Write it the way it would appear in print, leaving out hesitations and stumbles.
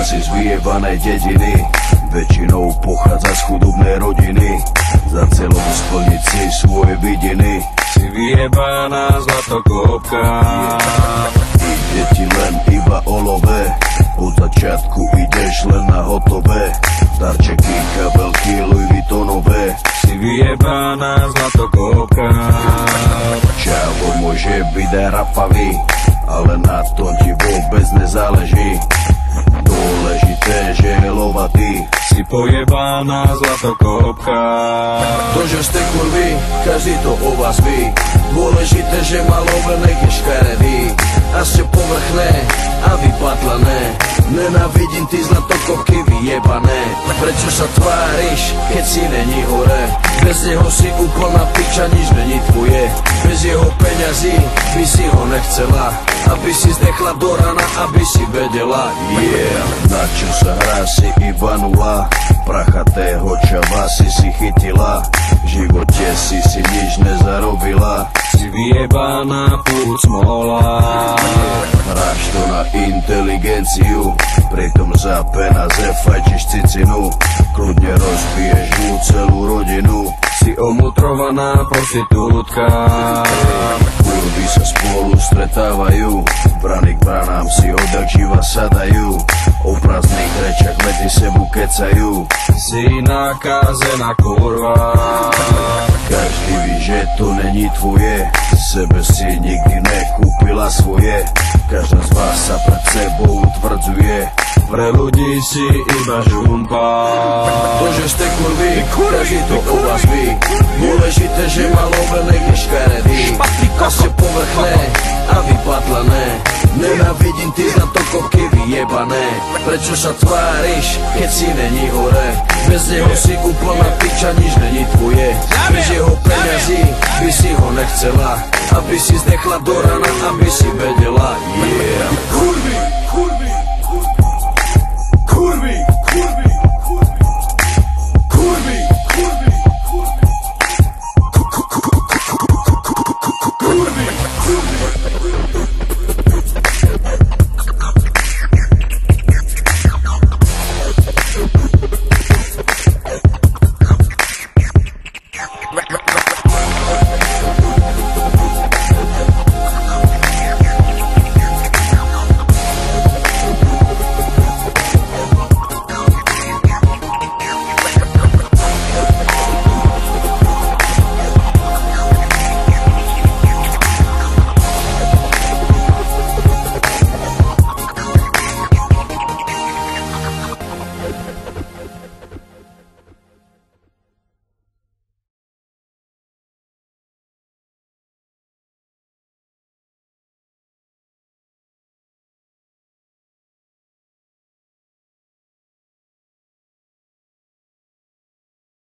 si z vyjebanej dediny, väčšinou pochádza z chudobnej rodiny. Za celom splniť si svoje vidiny, si vyjebaná zlatokopka. Ide ti len iba o love, od začiatku ideš len na hotové. Darčeky, kabelky, Louis Vuittonové, si vyjebaná zlatokopka. Čavo môže byť aj rapavý, ale na tom ti vôbec nezáleží. Dôležité, že je lovatý, si pojebaná zlatokopka. To, že ste kurvy, každý to o vás ví. Dôležité, že malové nech je škaredý a ste povrchné a vypatlané. Nenávidím ty zlatokopky vyjebané. Prečo sa tváriš, keď si není hore? Bez neho si úplná piča, nič není tvoje. Bez jeho peňazí by si ho nechcela, aby si zdechla do rana, aby si vedela. Yeah, na čo sa hrá si iba nula, prachatého čava si chytila. V živote si nič nezarobila, si vyjebaná púd smola. Hráš to na inteligenciu, pritom za peniaze fajčiš cicinu. Kľudne rozbiješ mu celú rodinu, si omutrovaná prostitútka. Kurvy sa spolu stretávajú, brany k branám si odjak živa sadajú. O prázdnych rečach medzi sebu kecajú, si nakazená kurva. Každý ví, že to není tvoje, sebe si nikdy nekúpila svoje. Každá z vás sa pred sebou utvrdzuje, pre ľudí si iba žumpa. To, že ste kurvy, každý to o vás ví. Dôležité, že malové nech je škaredý a ste povrchné a vypatlané. Nenávidím ty zlatokopky vyjebané. Prečo sa tváriš, keď si není hore? Bez neho si úplná piča, nič není tvoje. Bez jeho peňazí by si ho nechcela, aby si zdechla do rana, aby si vedela. Yeah. Kurvy, kurvy.